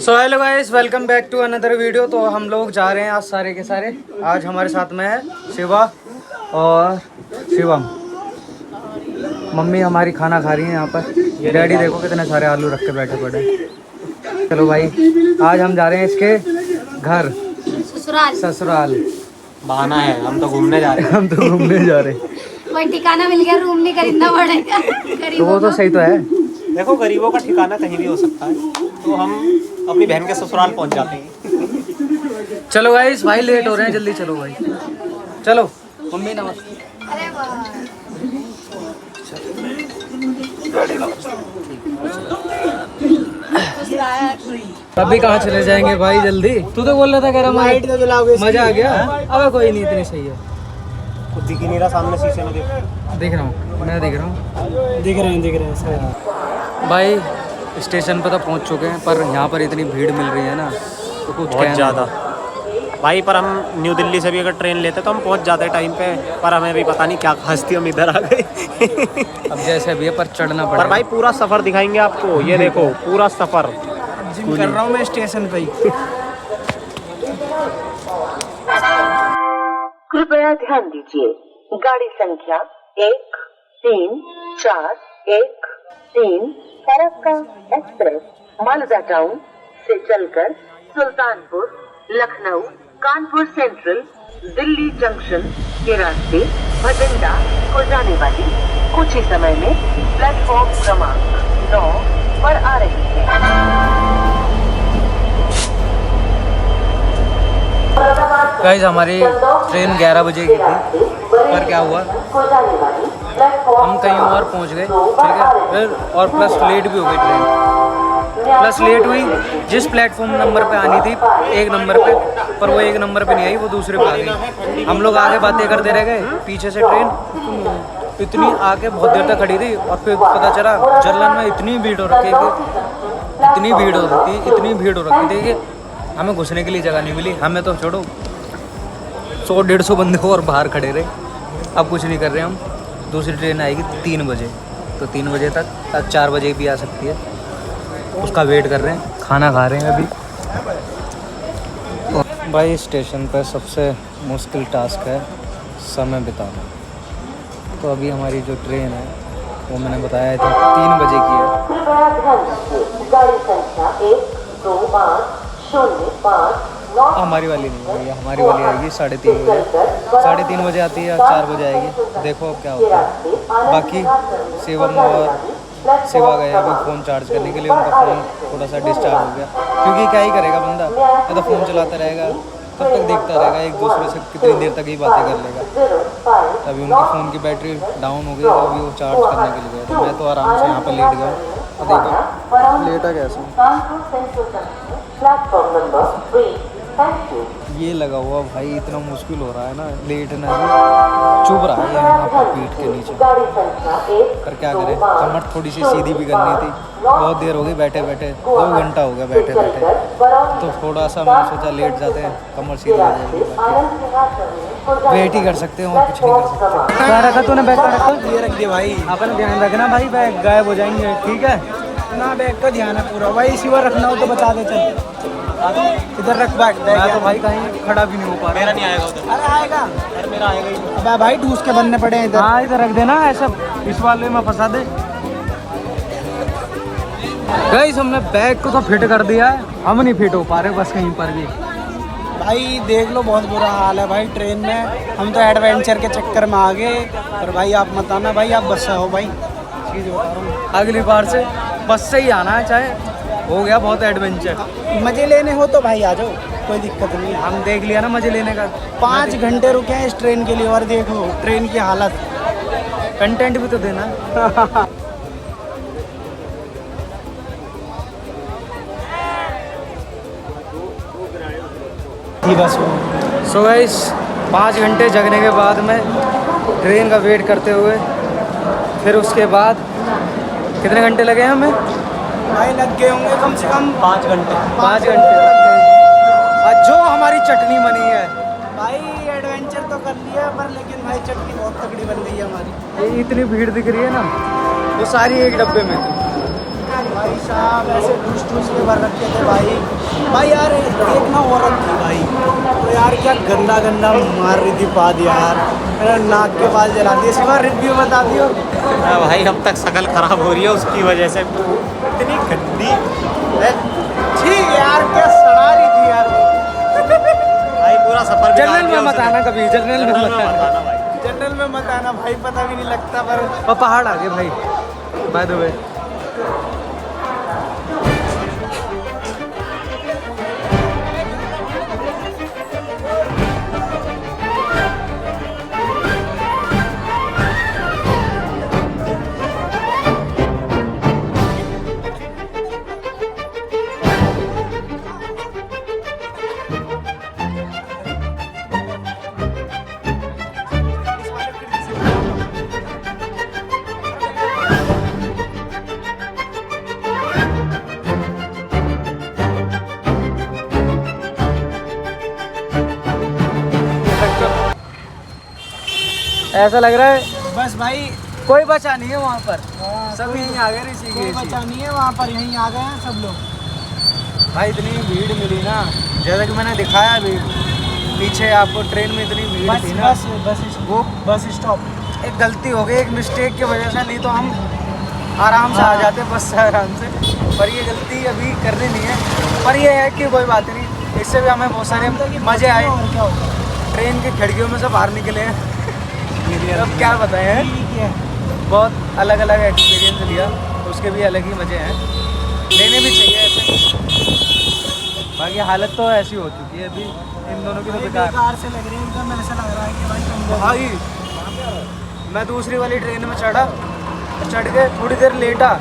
So hello guys, welcome back to another video. तो हम लोग जा रहे हैं आज सारे के सारे। आज हमारे साथ में है शिवा और शिवम। मम्मी हमारी खाना खा रही है यहाँ पर। डैडी देखो कितने सारे आलू रख के बैठे पड़े। चलो भाई, आज हम जा रहे हैं इसके घर ससुराल। बहाना है, हम तो घूमने जा रहे हैं। हम तो घूमने जा रहे हैं। कोई ठिकाना मिल गया, रूम नहीं खरीदना पड़ेगा। तो वो तो सही तो है। देखो, गरीबों का ठिकाना कहीं भी हो सकता है, तो हम अपनी बहन के ससुराल पहुंच जाते हैं। चलो गाइस, भाई लेट हो रहे हैं, जल्दी चलो भाई। चलो मम्मी नमस्ते। अरे वाह, अभी कहाँ चले जाएंगे भाई, जल्दी। तू तो बोल रहा था कह रहा मजा आ गया। अब कोई नहीं, इतनी सही है। खुद दिख ही नहीं रहा सामने शीशे में। देख रहा हूँ, मैं देख रहा हूँ। दिख रहे हैं सर। भाई स्टेशन पर तो पहुँच चुके हैं, पर यहाँ पर इतनी भीड़ मिल रही है ना, तो कुछ बहुत ज़्यादा भाई। पर हम न्यू दिल्ली से भी अगर ट्रेन लेते तो हम पहुंच जाते टाइम पे, पर हमें भी पता नहीं क्या हस्ती हम इधर आ गए। अब जैसे भी है, पर चढ़ना पड़ेगा। पर भाई पूरा सफ़र दिखाएंगे आपको, ये देखो पूरा सफ़र। जिम कर रहा हूँ मैं स्टेशन पे ही। कृपया ध्यान दीजिए, गाड़ी संख्या 134113 फरक्का एक्सप्रेस मालदा टाउन से चलकर सुल्तानपुर, लखनऊ, कानपुर सेंट्रल, दिल्ली जंक्शन के रास्ते भटिंडा को जाने वाली कुछ ही समय में प्लेटफॉर्म क्रमांक 9 पर आ रही है। गाइस हमारी ट्रेन 11 बजे की थी, पर क्या हुआ, हम कहीं और पहुंच गए, ठीक है। फिर और प्लस लेट भी हो गई ट्रेन। प्लस लेट हुई, जिस प्लेटफॉर्म नंबर पे आनी थी एक नंबर पे, पर वो एक नंबर पे नहीं आई, वो दूसरे पे आ गई। हम लोग आगे बातें करते रह गए, पीछे से ट्रेन इतनी आके बहुत देर तक खड़ी रही। और फिर पता चला जर्नल में इतनी भीड़ हो रखी है, इतनी भीड़ हो रखी थी कि हमें घुसने के लिए जगह नहीं मिली। हमें तो छोड़ो, 100-150 बंदे को और बाहर खड़े रहे। अब कुछ नहीं कर रहे हम। दूसरी ट्रेन आएगी 3 बजे, तो 3 बजे तक 4 बजे भी आ सकती है, उसका वेट कर रहे हैं। खाना खा रहे हैं अभी। तो भाई स्टेशन पर सबसे मुश्किल टास्क है समय बिताना। तो अभी हमारी जो ट्रेन है वो मैंने बताया था 3 बजे की है। कृपया ध्यान दीजिए, गाड़ी संख्या 12505 हमारी वाली नहीं है, हमारी वाली आएगी 3:30 बजे। 3:30 बजे आती है या 4 बजे आएगी, देखो अब क्या होता है। बाकी शिवम और शिवा गए अभी फ़ोन चार्ज करने के लिए। उनका फ़ोन थोड़ा सा डिस्चार्ज हो गया, क्योंकि क्या ही करेगा बंदा, या तो फ़ोन चलाता रहेगा, कब तक देखता रहेगा, एक दूसरे से कितनी देर तक ही बातें कर लेगा। तभी उनके फ़ोन की बैटरी डाउन हो गई, तो अभी वो चार्ज करने के लिए गए। तो मैं तो आराम से यहाँ पर लेट गया। और देखो लेटा कैसे ये लगा हुआ भाई, इतना मुश्किल हो रहा है ना लेटना भी। चुभ रहा है यहाँ पर पीठ के नीचे, पर क्या करें, कमर थोड़ी सी सीधी भी करनी थी। बहुत देर हो गई बैठे बैठे, 2 घंटा हो गया बैठे बैठे। तो थोड़ा सा मैंने सोचा लेट जाते हैं, कमर सीधी हो जाएगी। वेट ही कर सकते हैं और कुछ नहीं कर सकते। क्या रखा तूने बैग का? रखा ये रख दिया भाई। अपना ध्यान रखना भाई, बैग गायब हो जाएंगे, ठीक है ना। बैग का ध्यान है पूरा भाई। सिवा रखना हो तो बता दे, चल इधर रख बैग। मैं तो भाई कहीं खड़ा भी नहीं हो पा रहा। मेरा नहीं आएगा उधर। अरे आएगा, अरे मेरा आएगा ही। अब भाई ठूस के बनने पड़े हैं इधर। हाँ इधर रख देना, ऐसा इस वाले में फंसा दे। गाइस हमने बैग को तो फिट कर दिया है, हम नहीं फिट हो पा रहे बस कहीं पर भी। भाई देख लो, बहुत बुरा हाल है भाई ट्रेन में। हम तो एडवेंचर के चक्कर में आ गए, पर भाई आप मत आना भाई, आप बस से हो भाई, चीज़ बता रहा हूँ। अगली बार से बस से ही आना है, चाहे हो गया बहुत एडवेंचर। मज़े लेने हो तो भाई आ जाओ, कोई दिक्कत नहीं है। हम देख लिया ना मजे लेने का। 5 घंटे रुके हैं इस ट्रेन के लिए, और देखो ट्रेन की हालत। कंटेंट भी तो देना। बस सो गाइस 5 घंटे जगने के बाद में ट्रेन का वेट करते हुए, फिर उसके बाद कितने घंटे लगे हमें? भाई लग गए होंगे कम से कम 5 घंटे। 5 घंटे लग गए। और जो हमारी चटनी बनी है भाई, एडवेंचर तो कर लिया पर लेकिन भाई चटनी बहुत तगड़ी बन गई है हमारी। ये इतनी भीड़ दिख रही है ना, वो सारी एक डब्बे में थी। भाई साहब ऐसे ठूस ठूस के भर रखे थे भाई। भाई यार एक ना औरत थी भाई, तो यार क्या गंदा गंदा मार रही थी बात यार, मेरा नाक के बाल जला दिए। इस बार रिव्यू बता दियो। भाई अब तक शकल खराब हो रही है उसकी वजह से, इतनी गंदी ठीक यार क्या सड़ा रही थी यार वो। भाई पूरा सफर जनरल में मत आना कभी, जनरल में मत आना। बताना भाई। जनरल में मत आना भाई, पता भी नहीं लगता। पर और पहाड़ आ गए भाई, बाय द वे। ऐसा लग रहा है बस भाई कोई बचा नहीं है वहाँ पर, सब कोई- यहीं आ गए कोई ऋषिकेश ही। बचा नहीं है वहाँ पर, यहीं आ गए हैं सब लोग। भाई इतनी भीड़ मिली ना, जैसा कि मैंने दिखाया अभी पीछे आपको, ट्रेन में इतनी भीड़ बस थी ना। वो बस स्टॉप। एक गलती हो गई, एक मिस्टेक की वजह से, नहीं तो हम आराम से आ जाते बस से आराम से। पर ये गलती अभी करनी नहीं है। पर ये है कि कोई बात नहीं, इससे भी हमें बहुत सारे मज़े आए। और क्या होगा? ट्रेन की खिड़कियों में से बाहर निकले हैं। अब क्या बताएं हैं, ठीक है। बहुत अलग अलग एक्सपीरियंस लिया, उसके भी अलग ही मज़े हैं, लेने भी चाहिए ऐसे। बाकी हालत तो ऐसी हो चुकी है अभी इन दोनों की, तो बेकार। बेकार से लग रही है एकदम, ऐसा लग रहा है कि भाई तुम भाई मैं दूसरी वाली ट्रेन में चढ़ा, चढ़ के थोड़ी देर लेटा,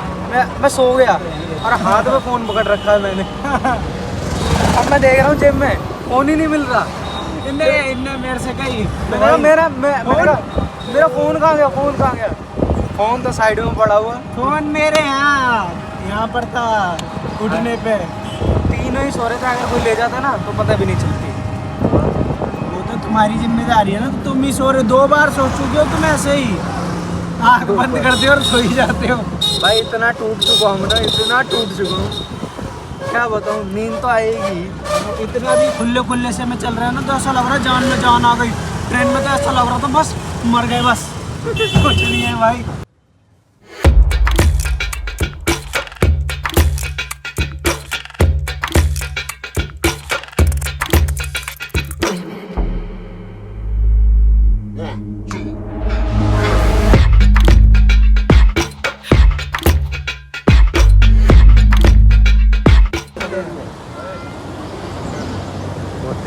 मैं सो गया और हाथ में फ़ोन पकड़ रखा है मैंने। अब मैं देख रहा हूँ जेब में फ़ोन ही नहीं मिल रहा। इनने मेरे से कही मैंने कहा मेरा फ़ोन कहाँ गया, फ़ोन कहाँ गया? फ़ोन तो साइड में पड़ा हुआ। फोन मेरे यहाँ पर था उठने पे। तीनों ही सो रहे थे, अगर कोई ले जाता ना तो पता भी नहीं चलती। वो तो तुम्हारी जिम्मेदारी है ना, तो तुम ही सो रहे हो। 2 बार सो चुके हो तुम ऐसे ही, आँख बंद करते हो और सो ही जाते हो। भाई इतना टूट चुका हूँ ना, इतना टूट चुका हूँ, क्या बताऊँ। नींद तो आएगी, इतना भी खुले खुले से में चल रहा है ना, तो ऐसा लग रहा है जान में जान आ गई। ट्रेन में तो ऐसा लग रहा था बस मर गए बस। कुछ नहीं है भाई।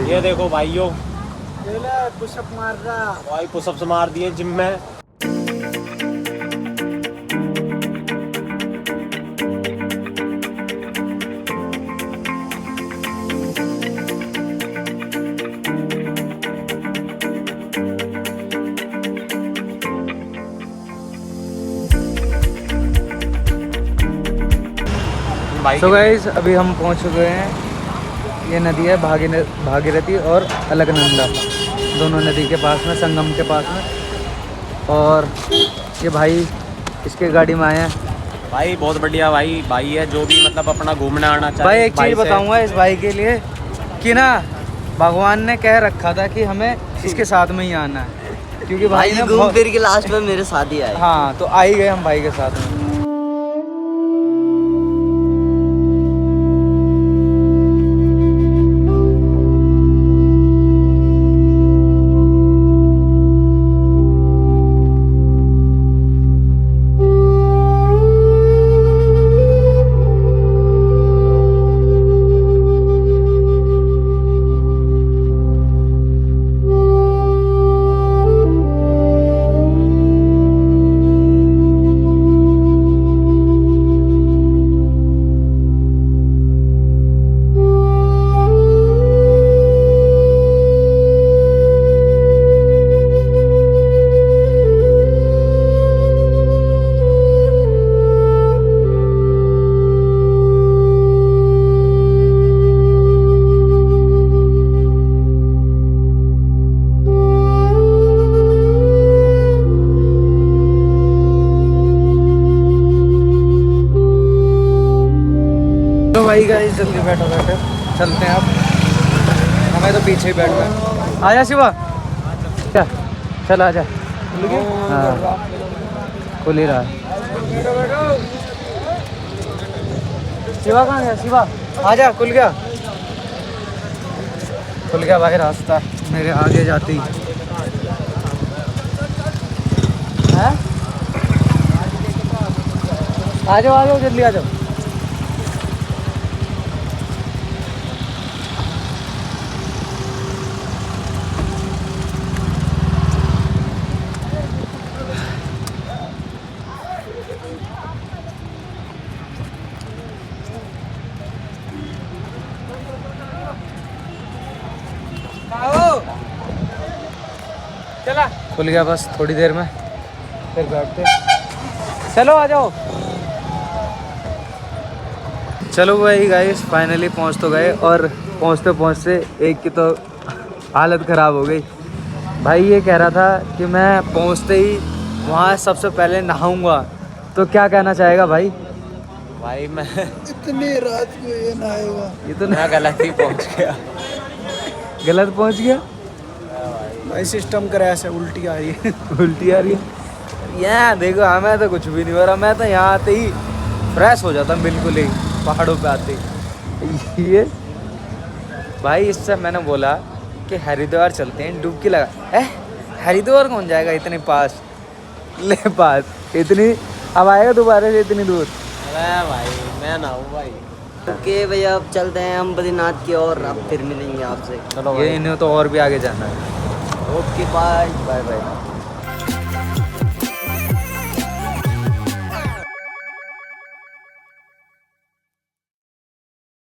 ये देखो भाइयों, पुशअप मार रहा। भाई पुशअप्स मार दिए जिम में। सो गाइस अभी हम पहुंच चुके हैं, ये नदी है भागीरथी और अलकनंदा, दोनों नदी के पास में, संगम के पास में। और ये भाई इसके गाड़ी में आए हैं। भाई बहुत बढ़िया भाई है, जो भी मतलब अपना घूमने आना चाहे। भाई एक चीज़ से- बताऊंगा इस भाई के लिए कि ना, भगवान ने कह रखा था कि हमें इसके साथ में ही आना है, क्योंकि भाई ने घूम फिर के लास्ट में मेरे साथ ही आए। हाँ, तो आ ही गए हम भाई के साथ में। भाई गाइस जल्दी बैठो बैठो, चलते हैं अब। हमें तो पीछे ही बैठ गए। आजा शिवा, क्या चल आजा। हाँ खुल ही रहा है। शिवा कहाँ गया? शिवा आजा, खुल गया भाई रास्ता मेरे आगे जाती है। आ जाओ जल्दी आ जाओ। चला खुल गया बस थोड़ी देर में फिर बैठते। चलो आ जाओ। चलो भाई गाइस फाइनली पहुंच तो गए, और पहुंचते पहुंचते एक की तो हालत ख़राब हो गई। भाई ये कह रहा था कि मैं पहुंचते ही वहाँ सबसे पहले नहाऊंगा, तो क्या कहना चाहेगा भाई? भाई मैं इतनी रात को ये नहाएगा, ये तो मैं गलत ही पहुंच गया। गलत पहुंच गया भाई सिस्टम क्रैश है, उल्टी आ रही है। उल्टी आ रही है। यहाँ देखो हमें तो कुछ भी नहीं हो रहा, मैं तो यहाँ आते ही फ्रेश हो जाता बिल्कुल ही, पहाड़ों पे आते ही। ये भाई इससे मैंने बोला कि हरिद्वार चलते हैं, डुबकी लगा। हरिद्वार कौन जाएगा इतने पास, ले पास इतनी, अब आएगा दोबारा से इतनी दूर। अरे भाई मैं ना हूँ भाई। ओके भैया अब चलते हैं हम बद्रीनाथ की ओर, अब फिर मिलेंगे आपसे। चलो ये इन्हें तो और भी आगे जाना है। Okay bye. Bye bye.